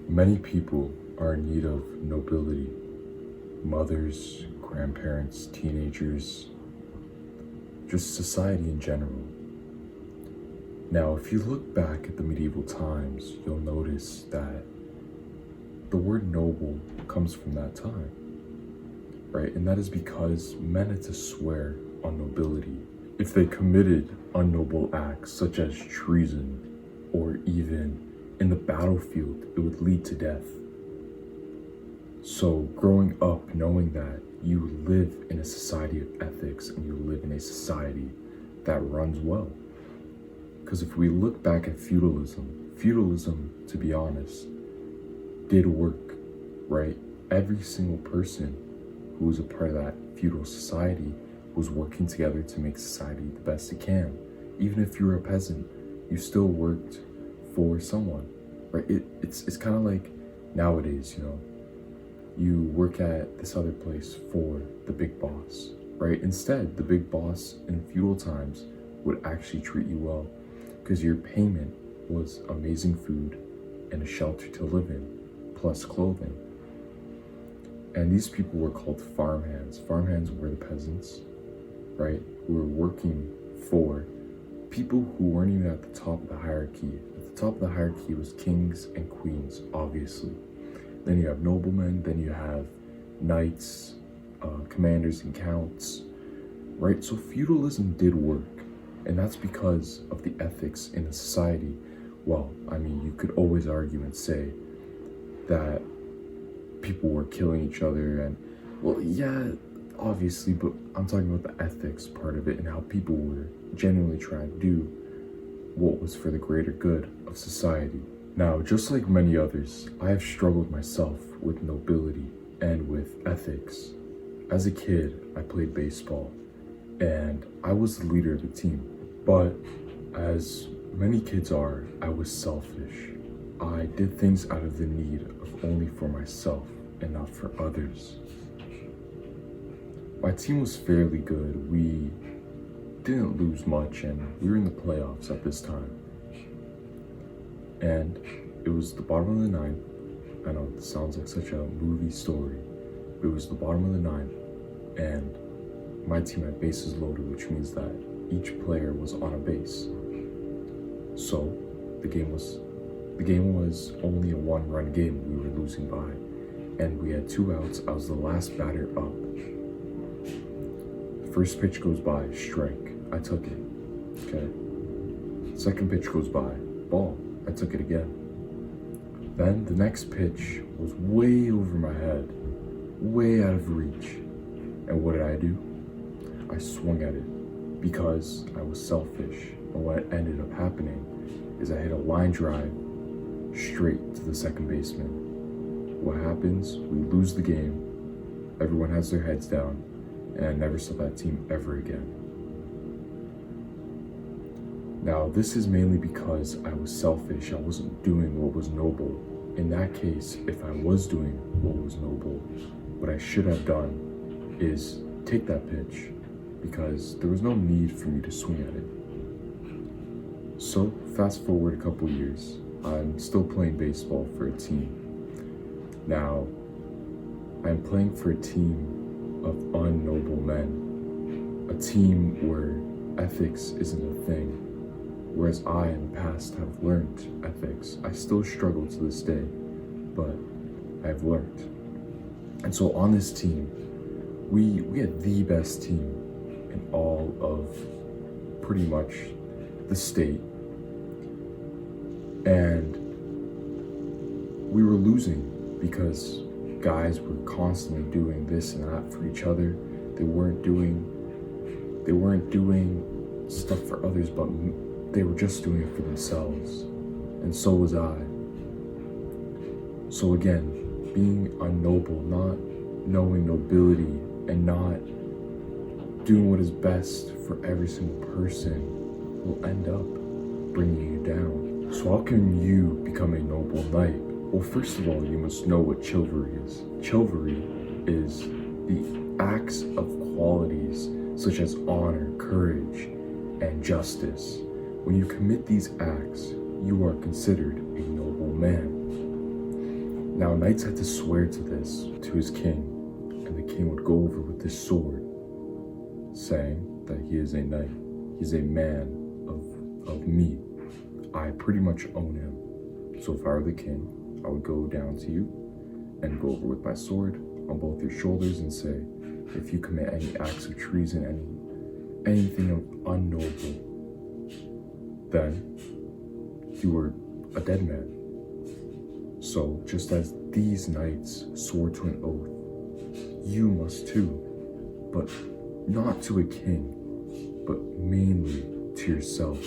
Many people are in need of nobility. Mothers, grandparents, teenagers, just society in general. Now, if you look back at the medieval times, you'll notice that the word noble comes from that time, right? And that is because men had to swear on nobility. If they committed unnoble acts such as treason, or even in the battlefield, it would lead to death. So growing up knowing that you live in a society of ethics and you live in a society that runs well. Because if we look back at feudalism, to be honest, did work, right? Every single person who was a part of that feudal society was working together to make society the best it can. Even if you were a peasant, you still worked for someone, right? It's kind of like nowadays, you work at this other place for the big boss, right? Instead, the big boss in feudal times would actually treat you well because your payment was amazing food and a shelter to live in, plus clothing. And these people were called farmhands. Farmhands were the peasants, right? Who were working for people who weren't even at the top of the hierarchy. At the top of the hierarchy was kings and queens, obviously. Then you have noblemen, then you have knights, commanders and counts, right? So feudalism did work, and that's because of the ethics in the society. Well, I mean, you could always argue and say that people were killing each other and, well, yeah, obviously, but I'm talking about the ethics part of it and how people were genuinely trying to do what was for the greater good of society. Now, just like many others, I have struggled myself with nobility and with ethics. As a kid, I played baseball and I was the leader of the team. But as many kids are, I was selfish. I did things out of the need of only for myself and not for others. My team was fairly good. We didn't lose much and we were in the playoffs at this time. And it was the bottom of the ninth. I know it sounds like such a movie story. It was the bottom of the ninth and my team had bases loaded, which means that each player was on a base. So the game was only a one-run game. We were losing by and we had 2 outs. I was the last batter up. First pitch goes by, strike. I took it. Okay. Second pitch goes by, ball. I took it again. Then the next pitch was way over my head, way out of reach. And what did I do? I swung at it because I was selfish. And what ended up happening is I hit a line drive straight to the second baseman. What happens? We lose the game. Everyone has their heads down. And I never saw that team ever again. Now, this is mainly because I was selfish. I wasn't doing what was noble. In that case, if I was doing what was noble, what I should have done is take that pitch because there was no need for me to swing at it. So, fast forward a couple years, I'm still playing baseball for a team. Now, I'm playing for a team of unnoble men, a team where ethics isn't a thing, whereas I in the past have learned ethics. I still struggle to this day, but I've learned. And so on this team, we had the best team in all of pretty much the state, and we were losing because guys were constantly doing this and that for each other. They weren't doing stuff for others, but they were just doing it for themselves. And so was I. So again, being unnoble, not knowing nobility, and not doing what is best for every single person will end up bringing you down. So how can you become a noble knight? Well, first of all, you must know what chivalry is. Chivalry is the acts of qualities such as honor, courage, and justice. When you commit these acts, you are considered a noble man. Now, knights had to swear to this to his king, and the king would go over with his sword, saying that he is a knight, he's a man of me. I pretty much own him. So if I were the king, I would go down to you and go over with my sword on both your shoulders and say, if you commit any acts of treason, anything unknoble, then you are a dead man. So just as these knights swore to an oath, you must too, but not to a king, but mainly to yourself.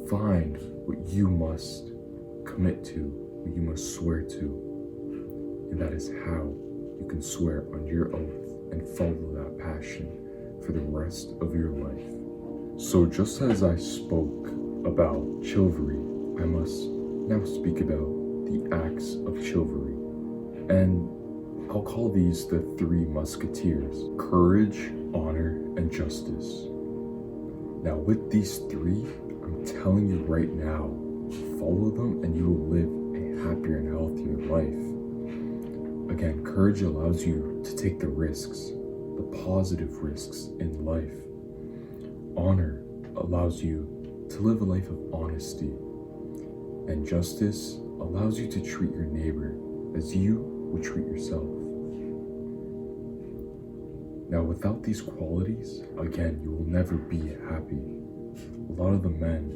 Find what you must commit to, what you must swear to, and that is how you can swear on your oath and follow that passion for the rest of your life. So just as I spoke about chivalry, I must now speak about the acts of chivalry. And I'll call these the three musketeers: courage, honor, and justice. Now with these three, I'm telling you right now, follow them and you will live a happier and healthier life. Again, courage allows you to take the risks, the positive risks in life. Honor allows you to live a life of honesty. And justice allows you to treat your neighbor as you would treat yourself. Now, without these qualities, again, you will never be happy. A lot of the men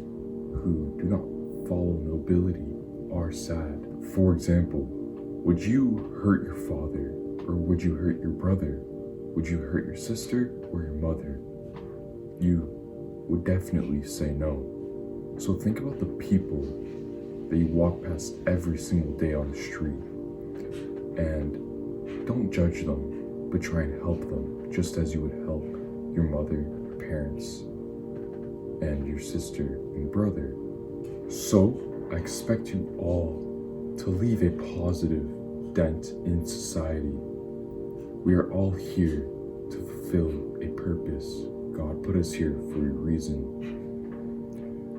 who do not follow nobility are sad. For example, would you hurt your father, or would you hurt your brother? Would you hurt your sister or your mother? You would definitely say no. So think about the people that you walk past every single day on the street, and don't judge them, but try and help them just as you would help your mother, your parents, and your sister and brother. So I expect you all to leave a positive dent in society. We are all here to fulfill a purpose. God put us here for a reason.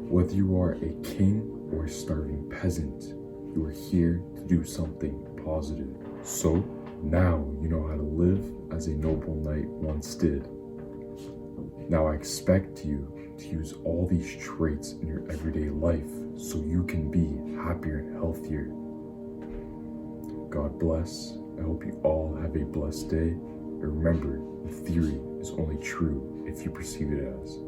Whether you are a king or a starving peasant, you are here to do something positive. So now you know how to live as a noble knight once did. Now I expect you to use all these traits in your everyday life so you can be happier and healthier. God bless. I hope you all have a blessed day. And remember, the theory is only true if you perceive it as.